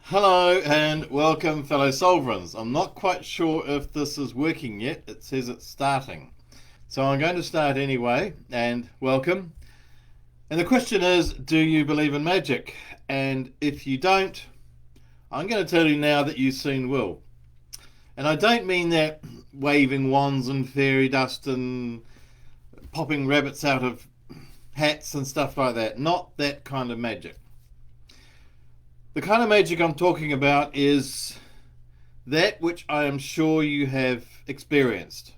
Hello and welcome, fellow Sovereigns. I'm not quite sure if this is working yet. It says it's starting. So I'm going to start anyway, and welcome. And the question is, do you believe in magic? And if you don't, I'm going to tell you now that you soon will. And I don't mean that waving wands and fairy dust and popping rabbits out of hats and stuff like that. Not that kind of magic. The kind of magic I'm talking about is that which I am sure you have experienced.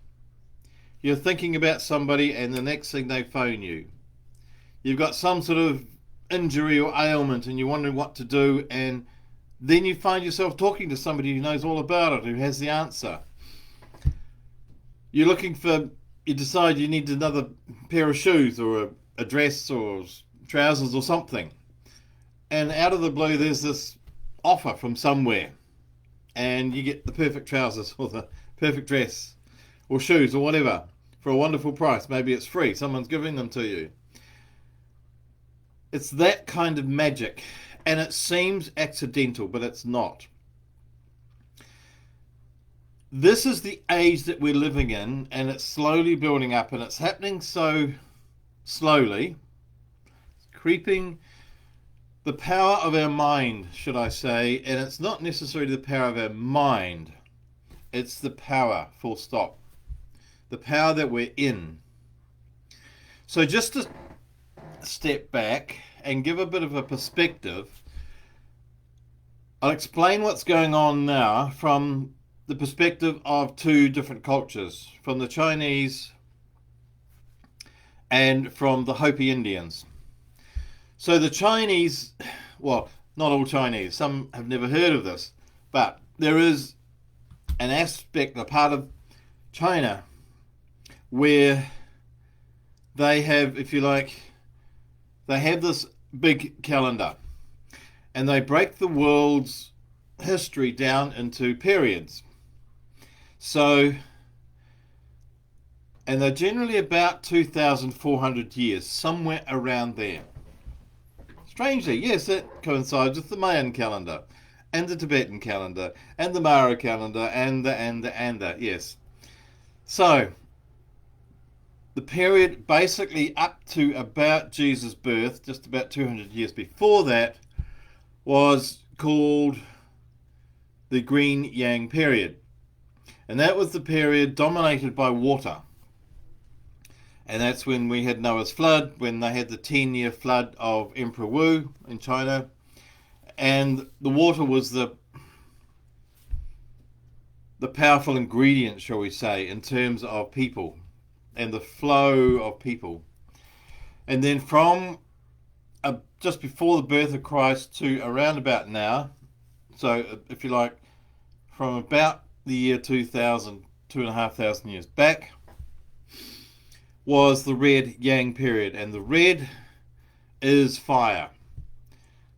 You're thinking about somebody and the next thing they phone you. You've got some sort of injury or ailment and you're wondering what to do, and then you find yourself talking to somebody who knows all about it, who has the answer. You decide you need another pair of shoes or a dress or trousers or something. And out of the blue, there's this offer from somewhere, and you get the perfect trousers or the perfect dress or shoes or whatever for a wonderful price. Maybe it's free. Someone's giving them to you. It's that kind of magic, and it seems accidental, but it's not. This is the age that we're living in, and it's slowly building up, and it's happening so slowly, creeping. The power of our mind, should I say, and it's not necessarily the power of our mind, it's the power, full stop. The power that we're in. So just to step back and give a bit of a perspective, I'll explain what's going on now from the perspective of two different cultures, from the Chinese and from the Hopi Indians. So the Chinese, well, not all Chinese, some have never heard of this, but there is an aspect, a part of China where they have, if you like, they have this big calendar, and they break the world's history down into periods. So, and they're generally about 2,400 years, somewhere around there. Strangely, yes, it coincides with the Mayan calendar, and the Tibetan calendar, and the Mara calendar, and the, yes. So, the period basically up to about Jesus' birth, just about 200 years before that, was called the Green Yang period. And that was the period dominated by water. And that's when we had Noah's flood, when they had the 10-year flood of Emperor Wu in China. And the water was the powerful ingredient, shall we say, in terms of people and the flow of people. And then from just before the birth of Christ to around about now, so if you like, from about the year 2000, 2,500 years back, was the red yang period, and the red is fire.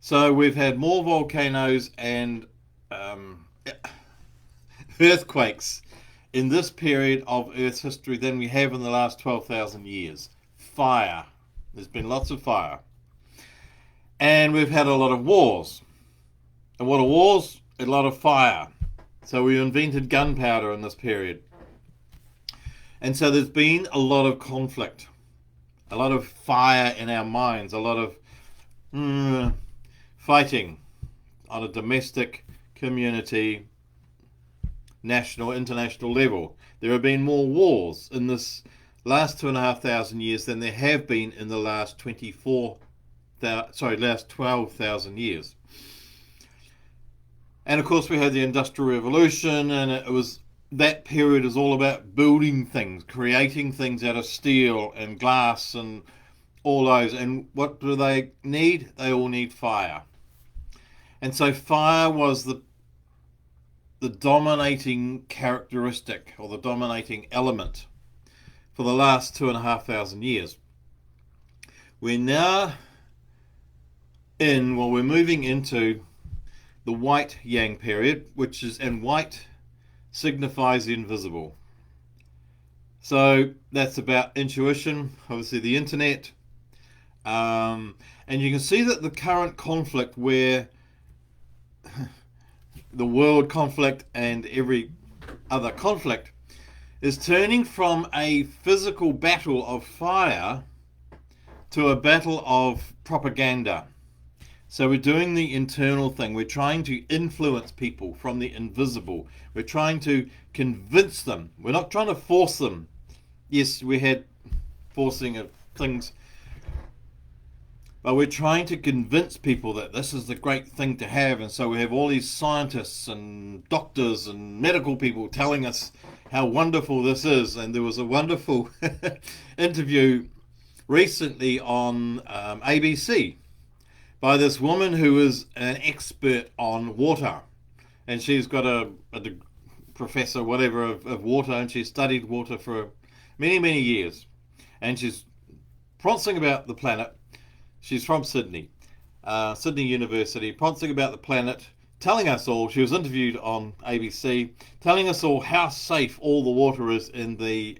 So we've had more volcanoes and earthquakes in this period of Earth's history than we have in the last 12,000 years. Fire. There's been lots of fire. And we've had a lot of wars. And what are wars? A lot of fire. So we invented gunpowder in this period. And so there's been a lot of conflict, a lot of fire in our minds, a lot of fighting on a domestic, community, national, international level. There have been more wars in this last 2,500 years than there have been in the last 12,000 years. And of course we had the Industrial Revolution, and it was that period is all about building things, creating things out of steel and glass and all those. And what do they need? They all need fire. And so fire was the dominating characteristic, or the dominating element, for the last 2,500 years. We're now we're moving into the white yang period, and white signifies the invisible. So that's about intuition, obviously the internet. And you can see that the current conflict where the world conflict and every other conflict is turning from a physical battle of fire to a battle of propaganda. So we're doing the internal thing. We're trying to influence people from the invisible. We're trying to convince them. We're not trying to force them. Yes, we had forcing of things, but we're trying to convince people that this is the great thing to have. And so we have all these scientists and doctors and medical people telling us how wonderful this is. And there was a wonderful interview recently on ABC by this woman who is an expert on water. And she's got a professor, whatever, of water, and she's studied water for many, many years. And she's prancing about the planet. She's from Sydney, Sydney University, prancing about the planet, telling us all, she was interviewed on ABC, telling us all how safe all the water is in the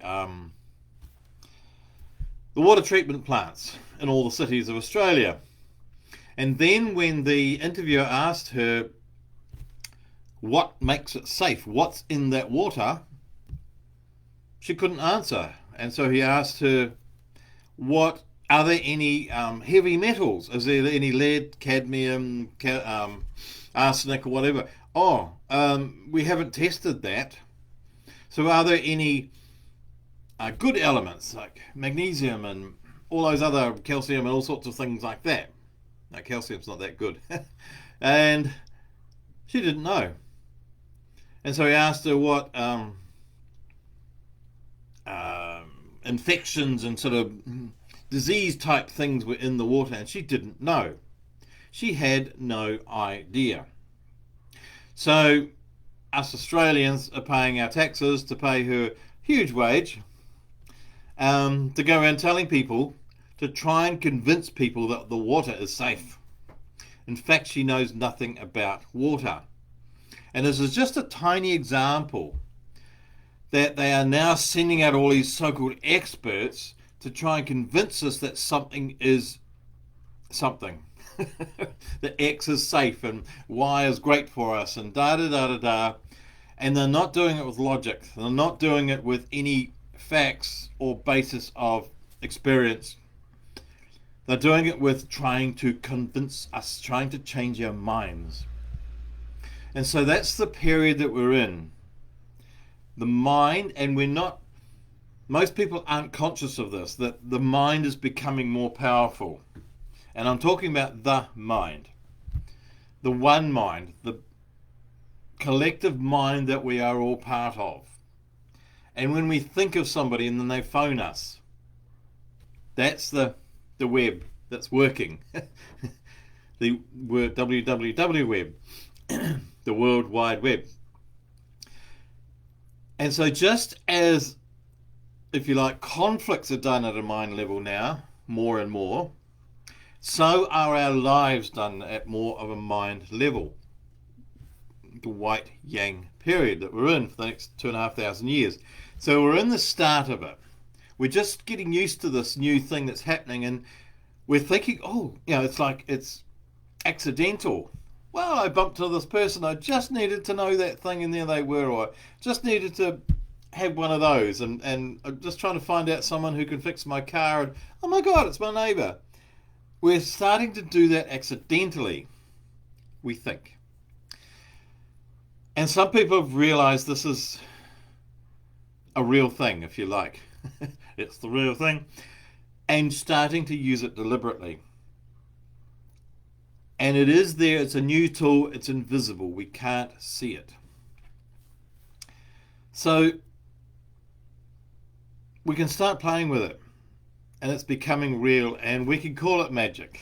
water treatment plants in all the cities of Australia. And then when the interviewer asked her what makes it safe, what's in that water, she couldn't answer. And so he asked her, are there any heavy metals? Is there any lead, cadmium, arsenic or whatever? We haven't tested that. So are there any good elements like magnesium and all those other, calcium and all sorts of things like that? No, calcium's not that good. And she didn't know. And so he asked her what infections and sort of disease type things were in the water, and she didn't know. She had no idea. So us Australians are paying our taxes to pay her huge wage to go around telling people, to try and convince people that the water is safe. In fact, she knows nothing about water. And this is just a tiny example that they are now sending out all these so-called experts to try and convince us that something is something. That X is safe and Y is great for us and da-da-da-da-da. And they're not doing it with logic. They're not doing it with any facts or basis of experience. They're doing it with trying to convince us, trying to change our minds. And so that's the period that we're in. The mind, and most people aren't conscious of this, that the mind is becoming more powerful. And I'm talking about the mind. The one mind, the collective mind that we are all part of. And when we think of somebody and then they phone us, that's the web that's working. The word www web, the World Wide Web. And so just as, if you like, conflicts are done at a mind level now, more and more, so are our lives done at more of a mind level. The white yang period that we're in for the next 2,500 years. So we're in the start of it. We're just getting used to this new thing that's happening, and we're thinking, it's like it's accidental. Well, I bumped into this person, I just needed to know that thing, and there they were, or just needed to have one of those, and I'm just trying to find out someone who can fix my car, and oh my God, it's my neighbour. We're starting to do that accidentally, we think. And some people have realised this is a real thing, if you like. It's the real thing. And starting to use it deliberately. And it is there, it's a new tool, it's invisible, we can't see it. So we can start playing with it, and it's becoming real, and we can call it magic.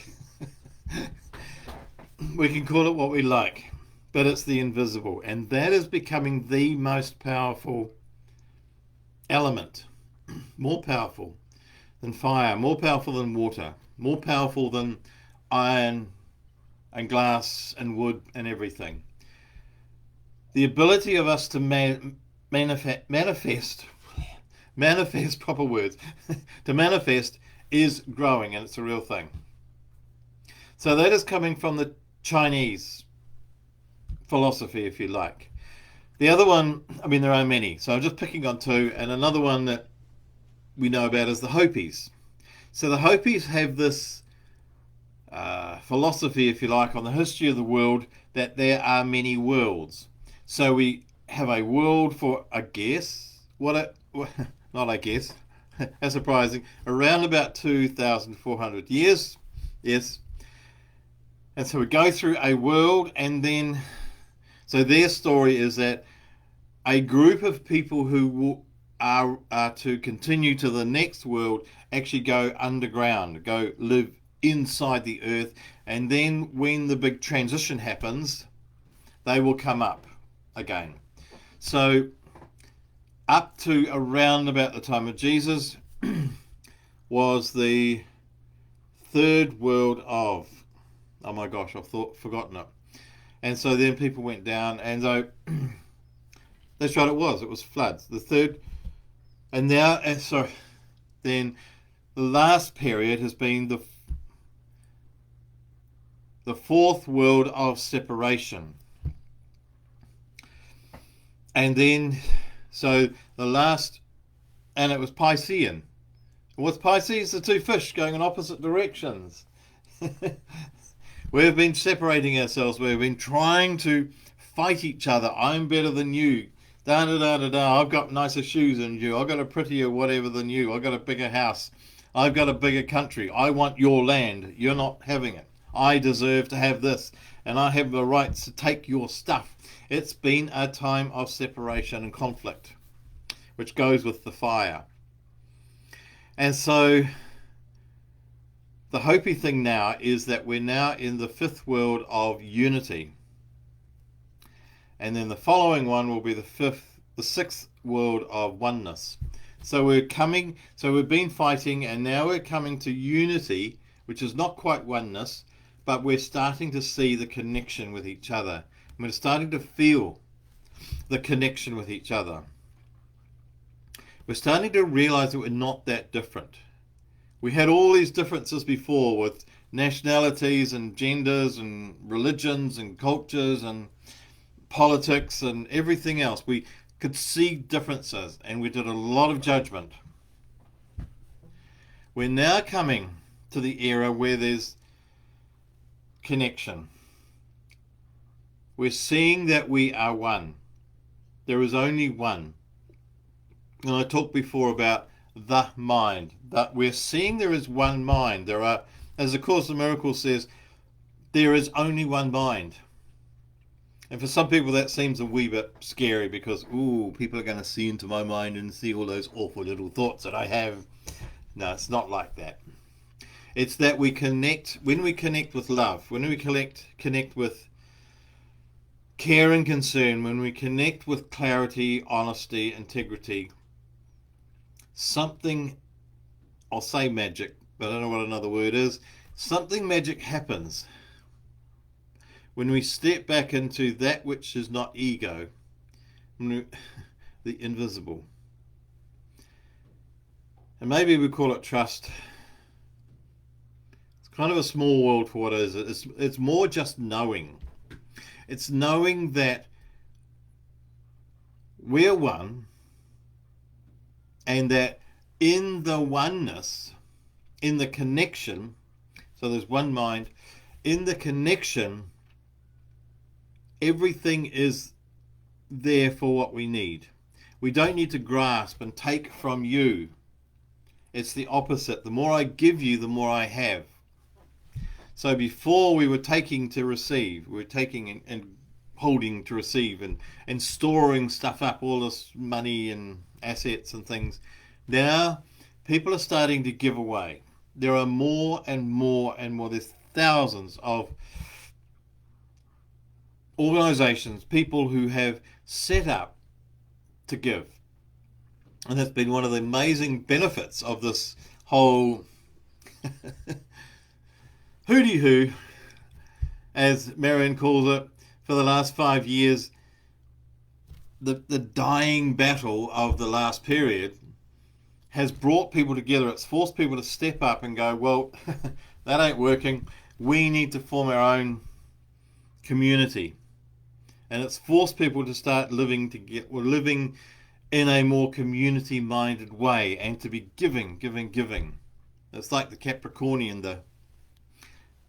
We can call it what we like, but it's the invisible, and that is becoming the most powerful element. More powerful than fire, more powerful than water, more powerful than iron and glass and wood and everything. The ability of us to manifest, proper words, to manifest is growing, and it's a real thing. So that is coming from the Chinese philosophy, if you like. The other one, I mean, there are many, so I'm just picking on two, and another one that we know about is the Hopis. So the Hopis have this philosophy, if you like, on the history of the world, that there are many worlds. So we have a world for, I guess, not I guess, that's surprising, around about 2,400 years. Yes. And so we go through a world, and then, so their story is that a group of people who are to continue to the next world actually go underground, go live inside the earth, and then when the big transition happens, they will come up again. So up to around about the time of Jesus was the third world of, oh my gosh, I've forgotten it. And so then people went down, and so that's right, it was floods. The third, and now, and so then the last period has been the fourth world of separation. And then, so the last, and it was Piscean. What's Pisces? The two fish going in opposite directions. We've been separating ourselves. We've been trying to fight each other. I'm better than you. Da da da da da. I've got nicer shoes than you. I've got a prettier whatever than you. I've got a bigger house. I've got a bigger country. I want your land. You're not having it. I deserve to have this, and I have the rights to take your stuff. It's been a time of separation and conflict, which goes with the fire. And so the Hopi thing now is that we're now in the fifth world of unity. And then the following one will be the sixth world of oneness. So we've been fighting, and now we're coming to unity, which is not quite oneness, but we're starting to see the connection with each other. We're starting to feel the connection with each other. We're starting to realize that we're not that different. We had all these differences before with nationalities and genders and religions and cultures and politics and everything else. We could see differences, and we did a lot of judgment. We're now coming to the era where there's connection. We're seeing that we are one. There is only one. And I talked before about the mind. That we're seeing there is one mind. There are, as the Course of Miracles says, there is only one mind. And for some people that seems a wee bit scary because, people are going to see into my mind and see all those awful little thoughts that I have. No, it's not like that. It's that we connect, when we connect with love, when we connect with care and concern, when we connect with clarity, honesty, integrity, something, I'll say magic, but I don't know what another word is, something magic happens when we step back into that which is not ego, the invisible. And maybe we call it trust. Kind of a small world for what it is. It's more just knowing. It's knowing that we're one, and that in the oneness, in the connection, so there's one mind, in the connection, everything is there for what we need. We don't need to grasp and take from you. It's the opposite. The more I give you, the more I have. So before we were taking to receive, we were taking and holding to receive and storing stuff up, all this money and assets and things. Now people are starting to give away. There are more and more and more. There's thousands of organizations, people who have set up to give. And that's been one of the amazing benefits of this whole hooty-hoo, as Marion calls it, for the last 5 years. The dying battle of the last period has brought people together. It's forced people to step up and go, well, that ain't working. We need to form our own community. And it's forced people to start living in a more community-minded way, and to be giving. It's like the Capricornian,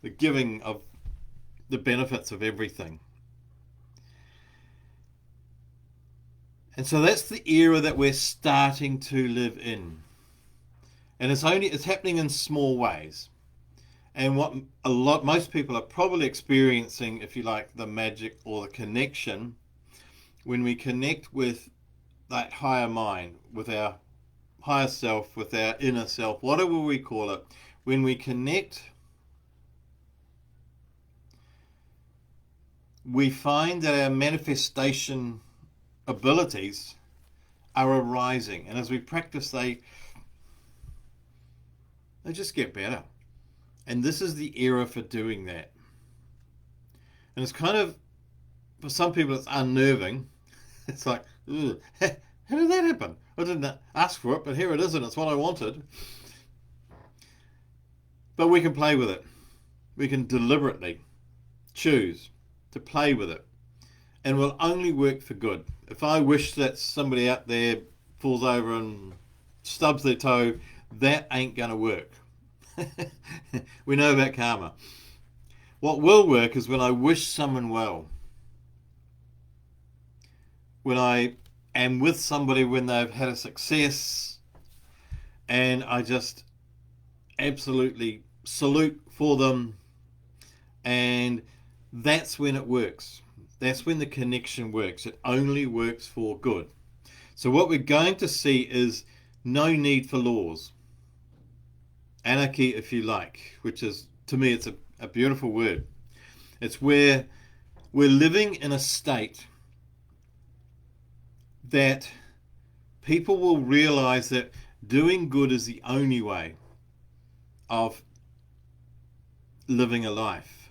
the giving of the benefits of everything. And so that's the era that we're starting to live in. And it's happening in small ways. And what most people are probably experiencing, if you like, the magic or the connection, when we connect with that higher mind, with our higher self, with our inner self, whatever we call it, when we connect, we find that our manifestation abilities are arising. And as we practice, they just get better. And this is the era for doing that. And it's kind of, for some people, it's unnerving. It's like, ugh, how did that happen? I didn't ask for it, but here it is, and it's what I wanted. But we can play with it. We can deliberately choose to play with it. And will only work for good. If I wish that somebody out there falls over and stubs their toe, that ain't going to work. We know about karma. What will work is when I wish someone well. When I am with somebody when they've had a success, and I just absolutely salute for them, and that's when it works. That's when the connection works. It only works for good. So what we're going to see is no need for laws. Anarchy, if you like, which is, to me, it's a beautiful word. It's where we're living in a state that people will realize that doing good is the only way of living a life.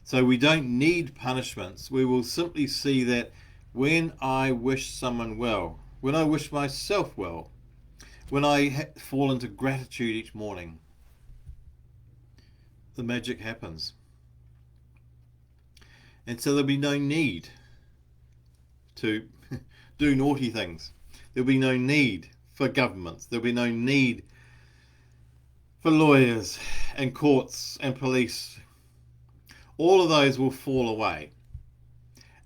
So we don't need punishments. We will simply see that when I wish someone well, when I wish myself well, when I fall into gratitude each morning, the magic happens. And so there'll be no need to do naughty things. There'll be no need for governments. There'll be no need for lawyers and courts and police. All of those will fall away.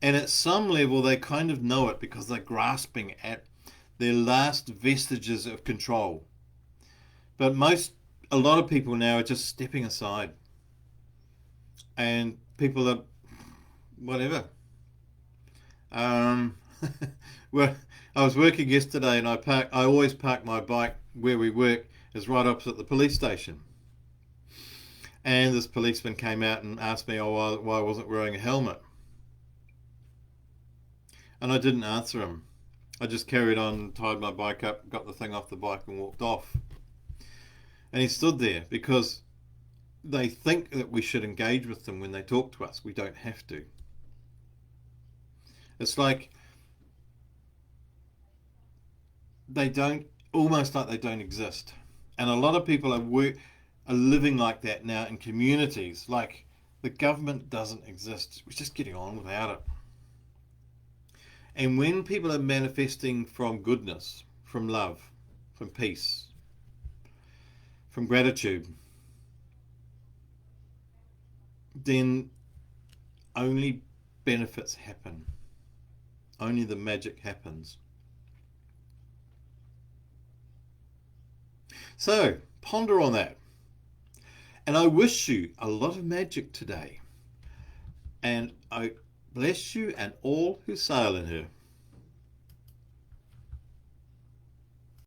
And at some level, they kind of know it because they're grasping at their last vestiges of control. But a lot of people now are just stepping aside. And people are, whatever. Well, I was working yesterday, and I always park my bike where we work, is right opposite the police station. And this policeman came out and asked me why I wasn't wearing a helmet. And I didn't answer him. I just carried on, tied my bike up, got the thing off the bike and walked off. And he stood there because they think that we should engage with them when they talk to us. We don't have to. It's like almost like they don't exist. And a lot of people are living like that now in communities, like the government doesn't exist. We're just getting on without it. And when people are manifesting from goodness, from love, from peace, from gratitude, then only benefits happen. Only the magic happens. So, ponder on that. And I wish you a lot of magic today. And I bless you and all who sail in her.